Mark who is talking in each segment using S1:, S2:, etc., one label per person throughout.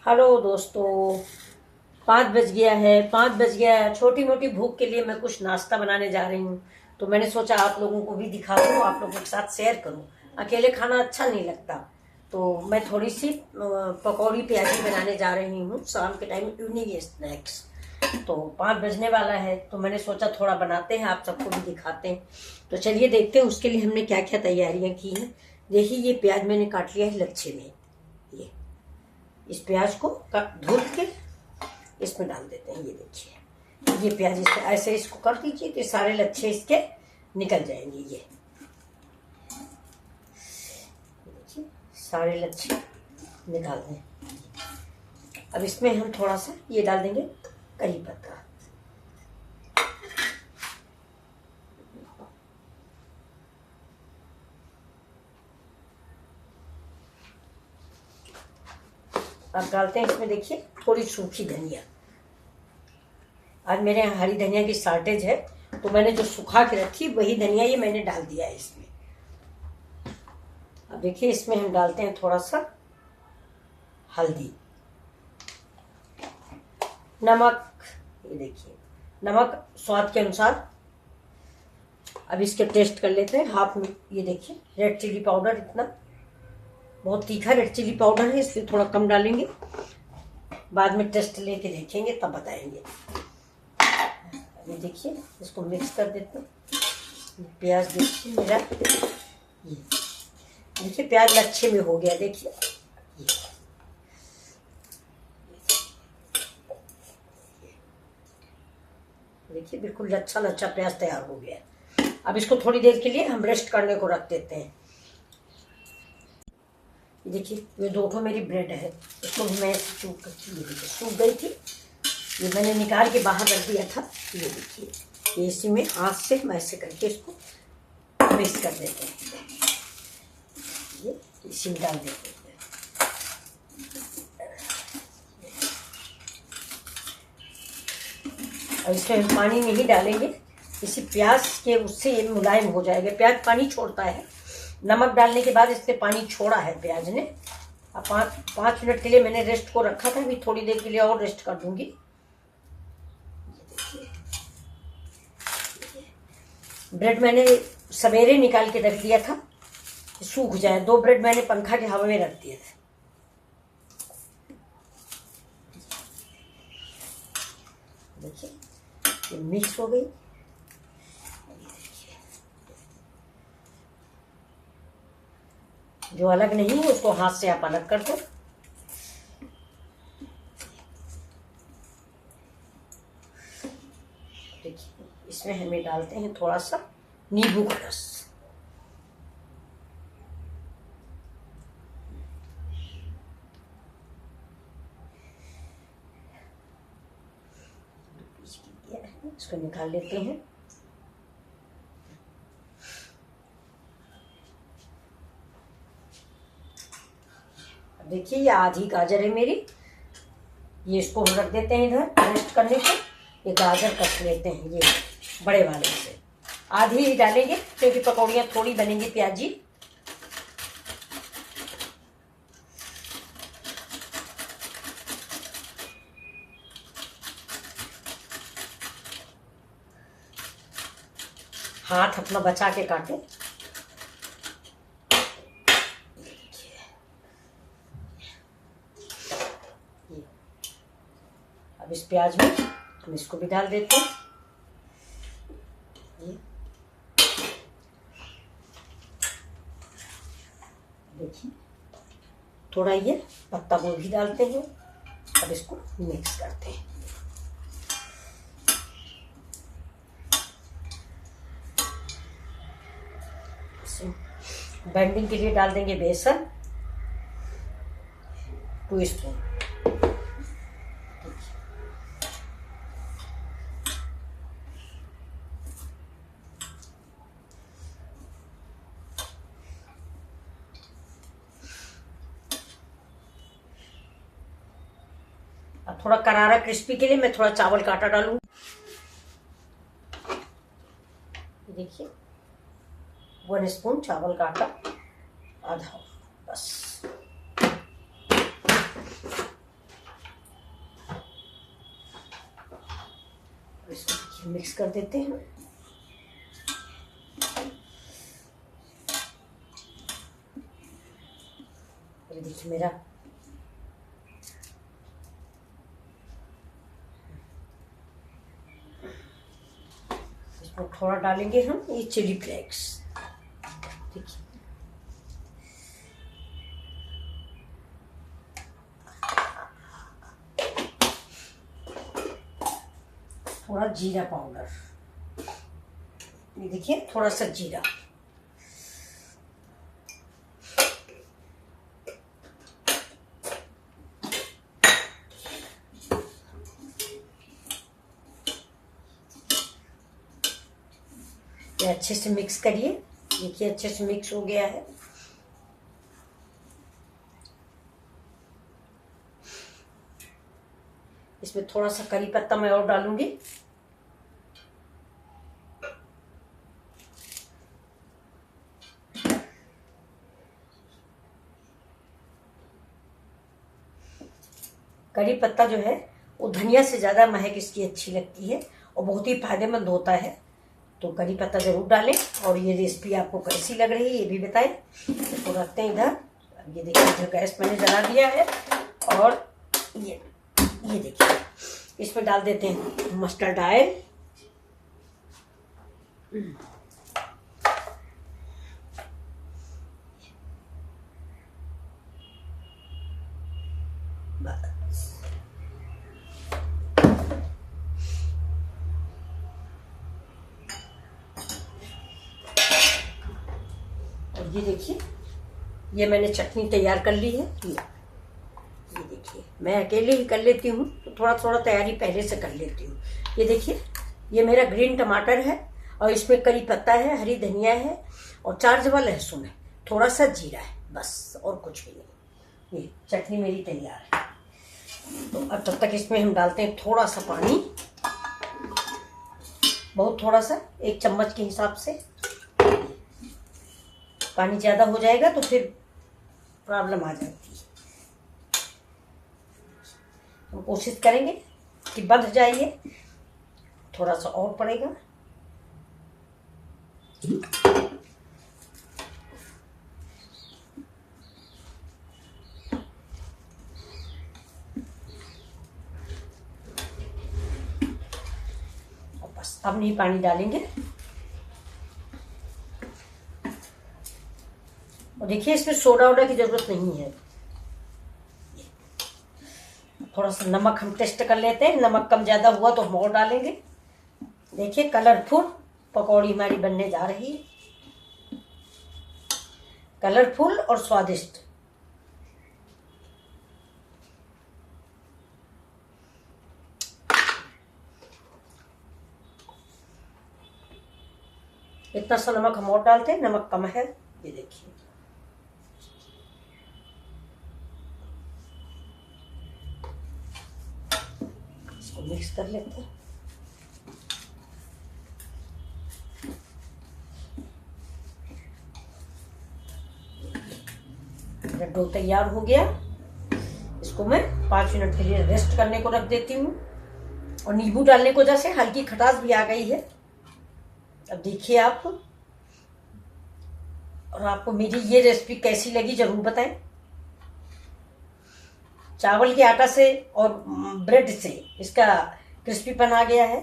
S1: Hello दोस्तों। 5 बज गया है, 5 बज गया है। छोटी मोटी भूख के लिए मैं कुछ नाश्ता बनाने जा रही हूँ। तो मैंने सोचा आप लोगों को भी दिखा दूँ, आप लोगों के साथ शेयर करूँ। अकेले खाना अच्छा नहीं लगता। तो मैं थोड़ी सी पकौड़ी प्याजी बनाने जा रही हूँ शाम के टाइम, इवनिंग स्नैक्स। तो 5 बजने वाला है, तो मैंने सोचा थोड़ा बनाते हैं, आप सबको भी दिखाते हैं। तो चलिए देखते हैं उसके लिए हमने क्या क्या तैयारियां की हैं। देखिए, ये प्याज मैंने काट लिया है लच्छे में। ये इस प्याज को धुल के इसमें डाल देते हैं। ये देखिए, ये प्याज इसमें ऐसे इसको कर दीजिए तो सारे लच्छे इसके निकल जाएंगे। ये देखिए, सारे लच्छे निकाल दें। अब इसमें हम थोड़ा सा ये डाल देंगे करी पत्ता। अब डालते हैं इसमें, देखिए, थोड़ी सूखी धनिया। आज मेरे यहाँ हरी धनिया की शॉर्टेज है, तो मैंने जो सुखा के रखी वही धनिया ये मैंने डाल दिया है इसमें। अब देखिए, इसमें हम डालते हैं थोड़ा सा हल्दी, नमक। ये देखिए, नमक स्वाद के अनुसार। अब इसके टेस्ट कर लेते हैं हाफ में। ये देखिए, रेड चिली पाउडर, इतना बहुत तीखा रेड चिली पाउडर है, इसलिए थोड़ा कम डालेंगे। बाद में टेस्ट लेके देखेंगे तब बताएंगे। ये देखिए, इसको मिक्स कर देते हैं। प्याज देखिए मेरा, ये देखिए प्याज लच्छे में हो गया। देखिए, देखिए बिल्कुल लच्छा लच्छा प्याज तैयार हो गया। अब इसको थोड़ी देर के लिए हम रेस्ट करने को रख देते हैं। देखिए, ये 2 मेरी ब्रेड है, इसको भी मैं सूख गई थी। ये मैंने निकाल के बाहर रख दिया था। ये देखिए, ये इसी में हाथ से हम ऐसे करके इसको मिक्स कर देते हैं। ये इसी में डाल देते हैं। और इसमें हम पानी नहीं डालेंगे, इसी प्याज के उससे ये मुलायम हो जाएगा। प्याज पानी छोड़ता है, नमक डालने के बाद इससे पानी छोड़ा है प्याज ने। अब 5 मिनट के लिए मैंने रेस्ट को रखा था, अभी थोड़ी देर के लिए और रेस्ट कर दूंगी। ब्रेड मैंने सवेरे निकाल के रख दिया था, सूख जाए। 2 ब्रेड मैंने पंखा के हवा में रख दिए थे। देखिए, ये मिक्स हो गई। जो अलग नहीं है उसको हाथ से आप अलग कर दो। देखिए, इसमें हमें डालते हैं थोड़ा सा नींबू का रस। इसको निकाल लेते हैं। देखिए, ये आधी गाजर है मेरी, ये इसको हम रख देते हैं इधर रेस्ट करने को। ये गाजर कट लेते हैं, ये बड़े वाले से आधी ही डालेंगे क्योंकि पकौड़ियाँ थोड़ी बनेंगी प्याजी। हाथ अपना बचा के काटें। अब इस प्याज में हम इसको भी डाल देते हैं। ये देखिए, थोड़ा ये पत्ता गोभी डालते हैं। अब इसको मिक्स करते हैं। बाइंडिंग के लिए डाल देंगे बेसन 2 स्पून। अब थोड़ा करारा क्रिस्पी के लिए मैं थोड़ा चावल का आटा डालूंगी। देखिए, 1 स्पून चावल का आटा, आधा बस। देखिए मिक्स कर देते हैं। ये देखिए मेरा इसमें थोड़ा डालेंगे हम ये चिली फ्लेक्स। देखिए थोड़ा जीरा पाउडर, ये देखिए थोड़ा सा जीरा। ये अच्छे से मिक्स करिए। देखिए अच्छे से मिक्स हो गया है। इसमें थोड़ा सा करी पत्ता मैं और डालूंगी। करी पत्ता जो है वो धनिया से ज़्यादा महक इसकी अच्छी लगती है और बहुत ही फायदेमंद होता है। तो करी पत्ता जरूर डालें। और ये रेसिपी आपको कैसी लग रही है ये भी बताएं। इसको रखते हैं इधर। अब ये देखिए इधर गैस मैंने जला दिया है और ये देखिए इसमें डाल देते हैं मस्टर्ड ऑयल। बस और ये देखिए ये मैंने चटनी तैयार कर ली है। ये देखिए मैं अकेले ही कर लेती हूँ तो थोड़ा थोड़ा तैयारी पहले से कर लेती हूँ। ये देखिए ये मेरा ग्रीन टमाटर है और इसमें करी पत्ता है, हरी धनिया है और 4 जवा लहसुन है, थोड़ा सा जीरा है, बस और कुछ भी नहीं। ये चटनी मेरी तैयार है। तो अब तब तक इसमें हम डालते हैं थोड़ा सा पानी, बहुत थोड़ा सा, 1 चम्मच के हिसाब से। पानी ज़्यादा हो जाएगा तो फिर प्रॉब्लम आ जाती है। हम कोशिश करेंगे कि बंध जाइए, थोड़ा सा और पड़ेगा। और बस अब नहीं पानी डालेंगे। और देखिए इसमें सोडा वोडा की जरूरत नहीं है। थोड़ा सा नमक हम टेस्ट कर लेते हैं, नमक कम ज़्यादा हुआ तो हम और डालेंगे। देखिए कलरफुल पकौड़ी हमारी बनने जा रही है, कलरफुल और स्वादिष्ट। इतना सा नमक हम और डालते हैं, नमक कम है। ये देखिए इसको मिक्स कर लेते हैं। डो तैयार हो गया। इसको मैं 5 मिनट के लिए रेस्ट करने को रख देती हूँ। और नींबू डालने को जैसे हल्की खटास भी आ गई है। अब देखिए आप, और आपको मेरी ये रेसिपी कैसी लगी जरूर बताएं। चावल के आटा से और ब्रेड से इसका क्रिस्पीपन आ गया है।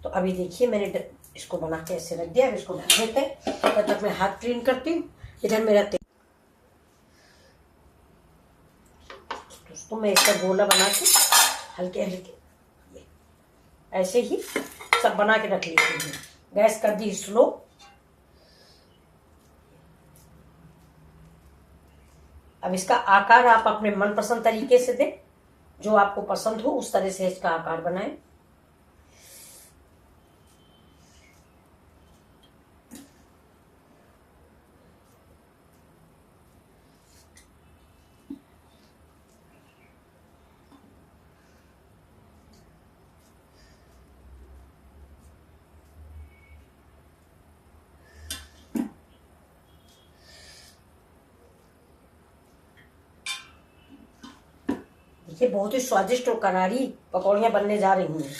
S1: तो अभी देखिए मैंने इसको बना के ऐसे रख दिया। अब इसको ढक देते हैं, तब तक मैं हाथ क्लीन करती हूँ। इधर मेरा तेल, दोस्तों मैं इसका गोला बना के हल्के हल्के ऐसे ही सब बना के रख लेती हूँ। गैस कर दी स्लो। अब इसका आकार आप अपने मनपसंद तरीके से दें, जो आपको पसंद हो उस तरह से इसका आकार बनाएं। देखिए बहुत ही स्वादिष्ट और करारी पकौड़ियाँ बनने जा रही हैं।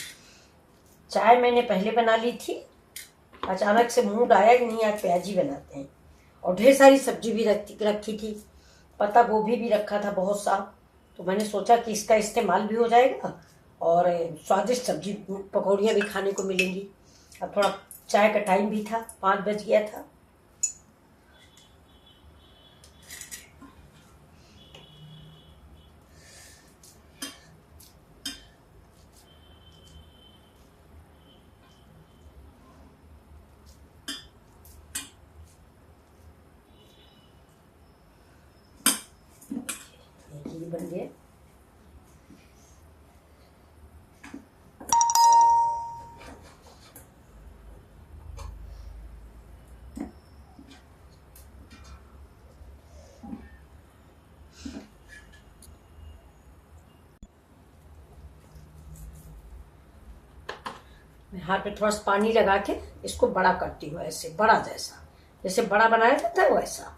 S1: चाय मैंने पहले बना ली थी, अचानक से मूड आया कि नहीं आज प्याजी बनाते हैं। और ढेर सारी सब्जी भी रखी थी, पत्ता गोभी भी रखा था बहुत सा, तो मैंने सोचा कि इसका इस्तेमाल भी हो जाएगा और स्वादिष्ट सब्जी पकौड़ियाँ भी खाने को मिलेंगी। अब थोड़ा चाय का टाइम भी था, 5 बज गया था। ये बन गया। मैं हाथ पे थोड़ा सा पानी लगा के इसको बड़ा करती हूँ, ऐसे बड़ा जैसे बड़ा बनाया जाता है वैसा।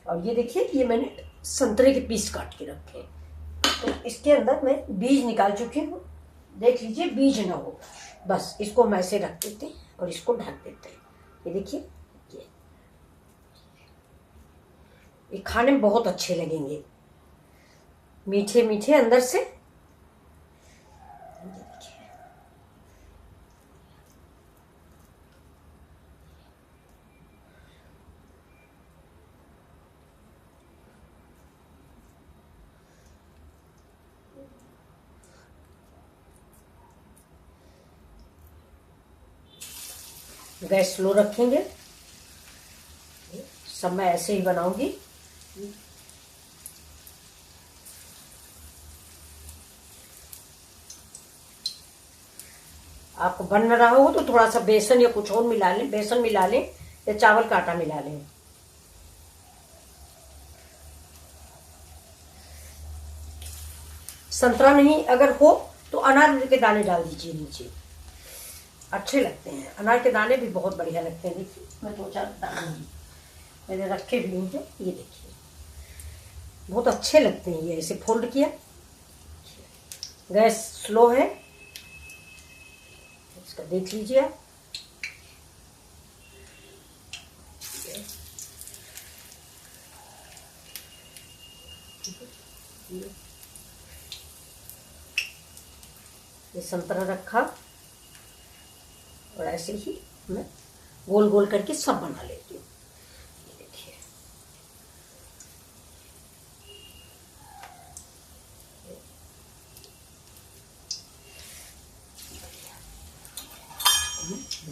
S1: और ये देखिए, ये मैंने संतरे के पीस काट के रखे, तो इसके अंदर मैं बीज निकाल चुकी हूँ। देख लीजिए बीज ना हो, बस इसको हम ऐसे रख देते हैं और इसको ढक देते हैं। ये देखिए, ये खाने में बहुत अच्छे लगेंगे, मीठे मीठे अंदर से। गैस स्लो रखेंगे, सब मैं ऐसे ही बनाऊंगी। आपको बन न रहा हो तो थोड़ा सा बेसन या कुछ और मिला लें, बेसन मिला लें या चावल का आटा मिला लें। संतरा नहीं अगर हो तो अनार के दाने डाल दीजिए नीचे, अच्छे लगते हैं। अनार के दाने भी बहुत बढ़िया लगते हैं। देखिए मैं 2-4 दाने मैंने रखे भी हैं, ये देखिए बहुत अच्छे लगते हैं। ये ऐसे फोल्ड किया, गैस स्लो है, इसका देख लीजिए आप। ये संतरा रखा और ऐसे ही मैं गोल गोल करके सब बना लेती हूँ। ये देखिए,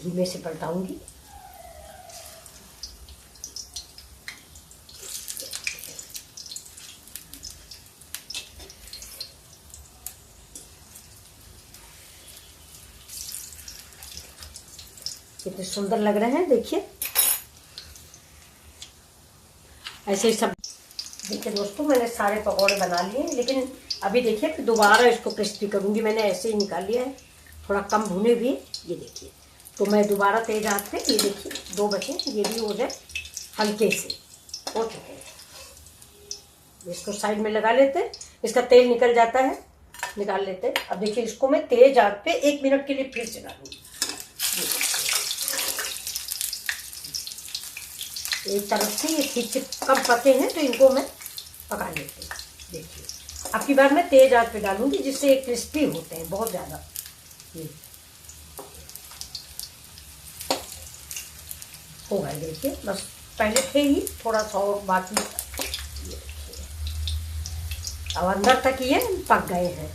S1: धीमे से पलटाऊंगी। कितने सुंदर लग रहे हैं, देखिए ऐसे ही सब। देखिए दोस्तों, मैंने सारे पकौड़े बना लिए, लेकिन अभी देखिए कि दोबारा इसको क्रिस्पी करूंगी। मैंने ऐसे ही निकाल लिया है, थोड़ा कम भुने हुए। ये देखिए, तो मैं दोबारा तेज आंच पे, ये देखिए 2 बचे, ये भी हो जाए हल्के से, हो चुके हैं। इसको साइड में लगा लेते हैं, इसका तेल निकल जाता है, निकाल लेते हैं। अब देखिए इसको मैं तेज आंच पे 1 मिनट के लिए फिर से डालूंगी। एक तरफ से ये ठीक से कम पके हैं तो इनको मैं पका लेती हूँ। देखिए अब की बार मैं तेज आंच पे डालूंगी, जिससे ये क्रिस्पी होते हैं बहुत ज़्यादा। ये हो गए, देखिए बस पहले थे ही, थोड़ा सा और बाकी। अब अंदर तक ये पक गए हैं।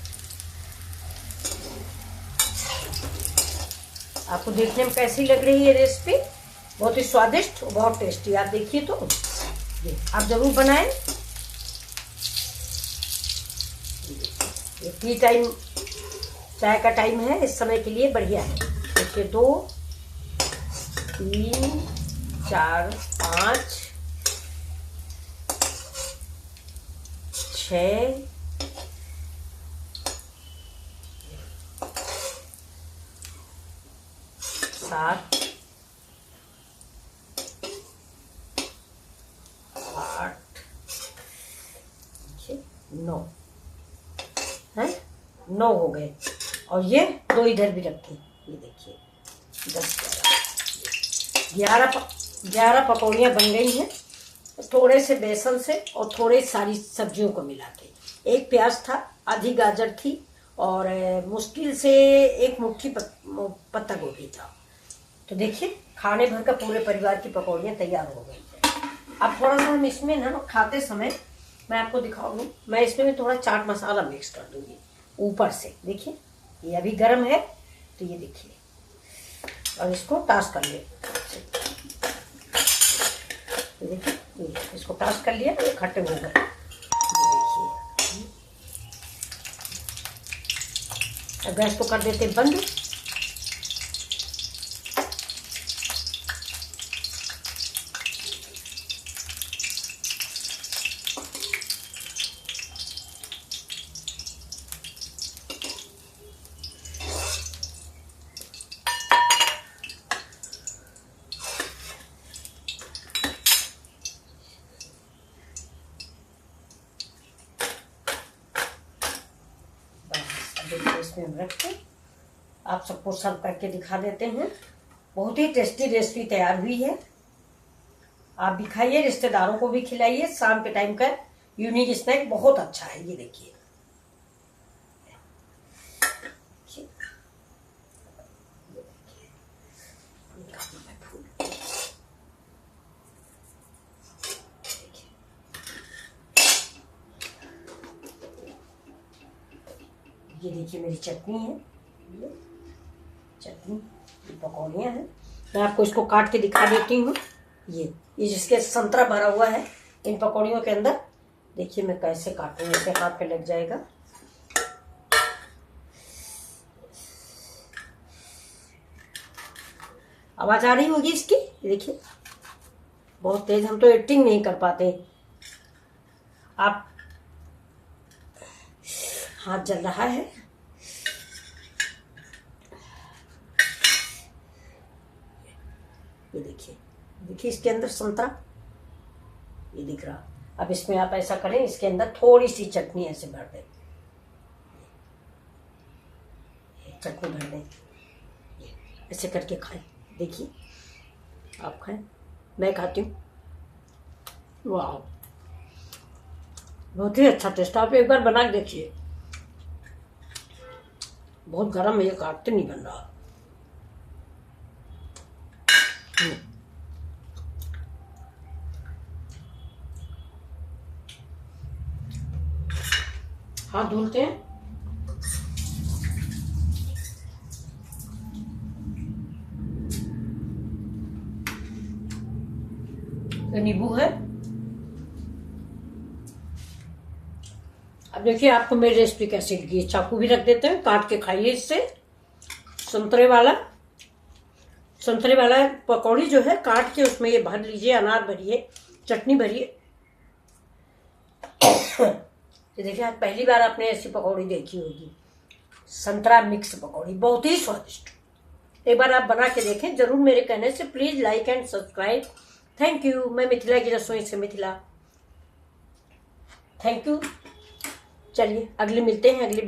S1: आपको देखने में कैसी लग रही है रेसिपी? बहुत ही स्वादिष्ट और बहुत टेस्टी। आप देखिए तो आप जरूर बनाएं। ये टी टाइम, चाय का टाइम है, इस समय के लिए बढ़िया है। देखिए 2, 3, 4, 5, 6, 7, 8, 9 है, 9 हो गए। और ये 2 इधर भी रखे। ये देखिए 11 पकौड़ियाँ बन गई हैं, थोड़े से बेसन से और थोड़े सारी सब्जियों को मिला के। एक प्याज था, आधी गाजर थी और मुश्किल से एक मुट्ठी पत्ता गोभी था। तो देखिए खाने भर का पूरे परिवार की पकौड़ियाँ तैयार हो गई है। अब थोड़ा सा हम इसमें ना खाते समय मैं आपको दिखाऊंगी, मैं इसमें भी थोड़ा चाट मसाला मिक्स कर दूंगी ऊपर से। देखिए ये अभी गर्म है, तो ये देखिए, और इसको टॉस कर ले। देखिए इसको टॉस कर लिया, खट्टे हो गए। देखिए अब गैस को कर देते बंद। इसमें हम रख के आप सबको सर्व करके दिखा देते हैं। बहुत ही टेस्टी रेसिपी तैयार हुई है। आप भी खाइए, रिश्तेदारों को भी खिलाइए। शाम के टाइम का यूनिक स्नैक बहुत अच्छा है। ये देखिए ये देखिए मेरी चटनी है, ये चटनी, ये पकौड़ियाँ हैं। मैं आपको इसको काट के दिखा देती हूँ। ये जिसके संतरा भरा हुआ है इन पकौड़ियों के अंदर। देखिए मैं कैसे काटूँ, ऐसे हाथ पे लग जाएगा। आवाज आ रही होगी इसकी, देखिए बहुत तेज, हम तो एडिटिंग नहीं कर पाते। आप हाथ जल रहा है। ये देखिए, देखिए इसके अंदर संतरा ये दिख रहा। अब इसमें आप ऐसा करें, इसके अंदर थोड़ी सी चटनी ऐसे भर दें, चटनी भर दें, ऐसे करके खाएं। देखिए आप खाएं, मैं खाती हूँ। वाह बहुत ही अच्छा टेस्ट। आप एक बार बना के देखिए। बहुत गर्म है, ये काटते नहीं बन रहा। हाथ धुलते हैं। नींबू है। अब देखिए आपको मेरी रेसिपी कैसी लगी। चाकू भी रख देते हैं, काट के खाइए इससे। संतरे वाला पकौड़ी जो है काट के उसमें ये भर लीजिए, अनार भरिए, चटनी भरिए। तो देखिए आज पहली बार आपने ऐसी पकौड़ी देखी होगी, संतरा मिक्स पकौड़ी, बहुत ही स्वादिष्ट। एक बार आप बना के देखें जरूर मेरे कहने से। Please like and subscribe. Thank you. मैं मिथिला की रसोई से मिथिला। Thank you. चलिए अगले मिलते हैं अगले